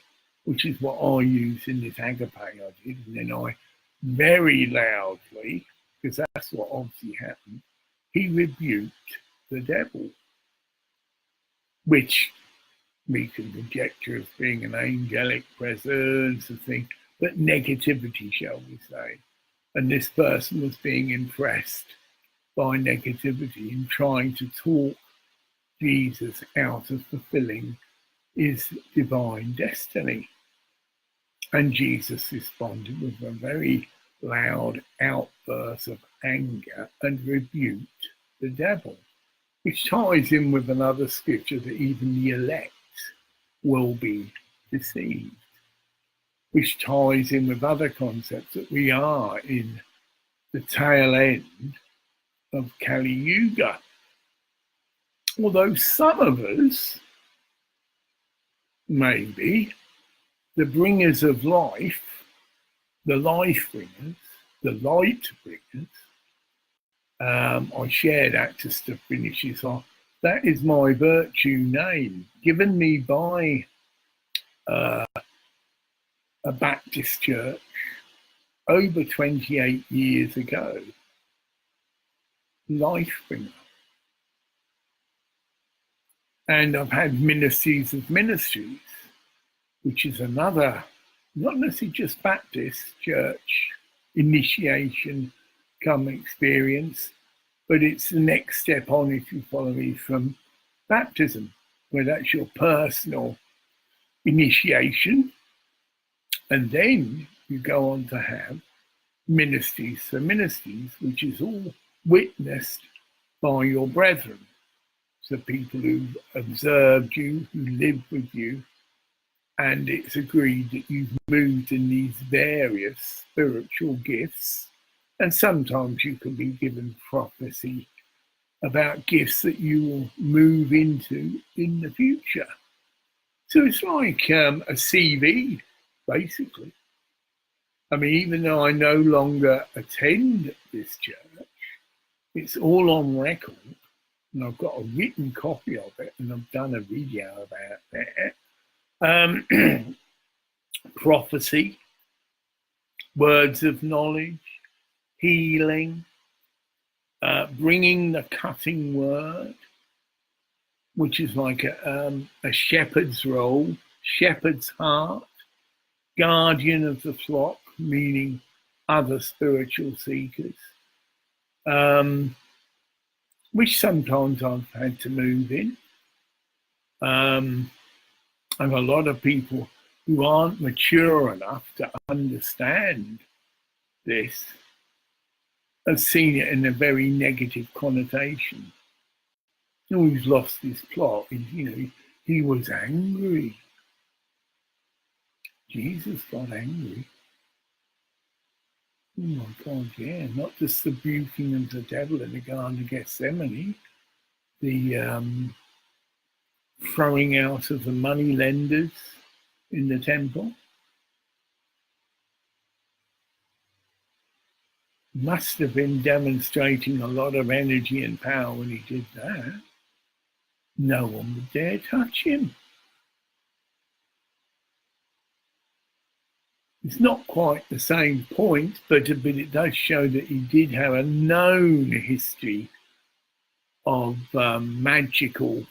which is what I use in this agape I did. And then I very loudly, because that's what obviously happened, he rebuked the devil, which we can conjecture as being an angelic presence, a thing, but negativity, shall we say. And this person was being impressed by negativity and trying to talk Jesus out of fulfilling his divine destiny. And Jesus responded with a very loud outburst of anger and rebuked the devil, which ties in with another scripture that even the elect will be deceived, which ties in with other concepts that we are in the tail end of Kali Yuga. Although some of us, maybe, the bringers of life, the life bringers, the light bringers, I share that just to finish this off. That is my virtue name, given me by a Baptist church over 28 years ago, life bringer. And I've had ministries of ministries, which is another, not necessarily just Baptist church initiation come experience, but it's the next step on, if you follow me, from baptism, where that's your personal initiation. And then you go on to have ministries for ministries, which is all witnessed by your brethren. So people who've observed you, who live with you, and it's agreed that you've moved in these various spiritual gifts. And sometimes you can be given prophecy about gifts that you will move into in the future. So it's like a CV, basically. I mean, even though I no longer attend this church, it's all on record, and I've got a written copy of it, and I've done a video about that. Prophecy, words of knowledge, healing, bringing the cutting word, which is like a shepherd's role, shepherd's heart, guardian of the flock, meaning other spiritual seekers, which sometimes I've had to move in. And a lot of people who aren't mature enough to understand this have seen it in a very negative connotation. Oh, he's lost his plot. He was angry. Jesus got angry. Oh my God, yeah. Not just the rebuking of the devil in the Garden of Gethsemane, the throwing out of the money lenders in the temple. Must have been demonstrating a lot of energy and power when he did that. No one would dare touch him. It's not quite the same point, but it does show that he did have a known history of magical,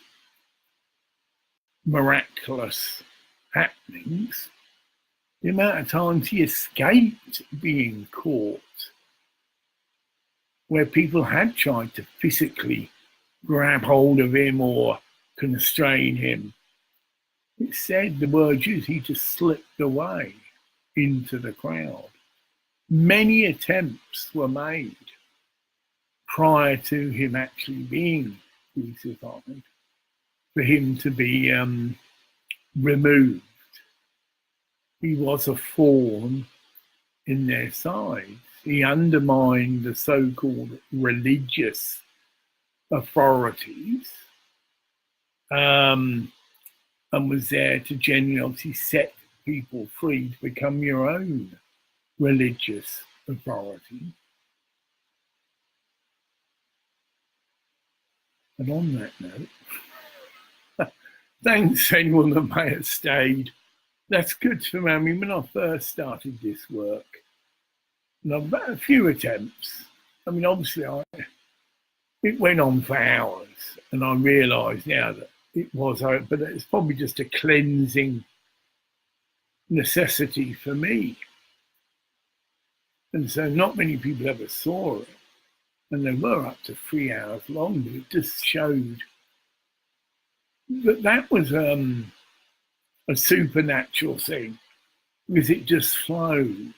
miraculous happenings. The amount of times he escaped being caught, where people had tried to physically grab hold of him or constrain him. It said, the word used, he just slipped away into the crowd. Many attempts were made prior to him actually being crucified for him to be removed. He was a thorn in their sides. He undermined the so-called religious authorities and was there to genuinely set people free to become your own religious authority. And on that note, thanks anyone that may have stayed. That's good for me. I mean, when I first started this work, and I've had a few attempts. I mean, obviously, it went on for hours, and I realise now that it was, but it's probably just a cleansing necessity for me. And so not many people ever saw it, and they were up to 3 hours long, but it just showed that that was a supernatural thing, because it just flowed.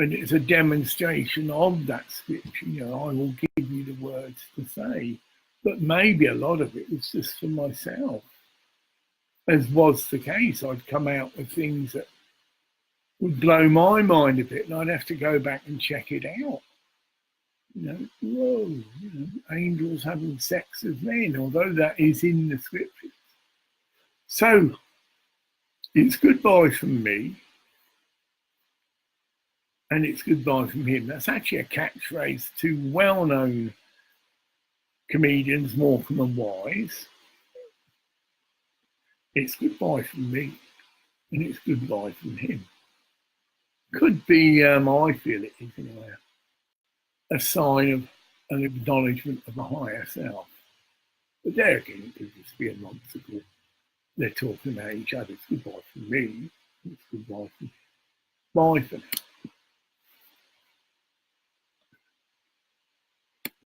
And it's a demonstration of that scripture. I will give you the words to say, but maybe a lot of it was just for myself. As was the case, I'd come out with things that would blow my mind a bit, and I'd have to go back and check it out. Whoa, angels having sex with men, although that is in the scriptures. So it's goodbye from me. And it's goodbye from him. That's actually a catchphrase to well-known comedians, Morecambe and Wise. It's goodbye from me, and it's goodbye from him. could be, I feel it is anyway, a sign of an acknowledgement of a higher self. But there again, it could just be a nonsensical. They're talking about each other. It's goodbye from me. It's goodbye from. Bye for now.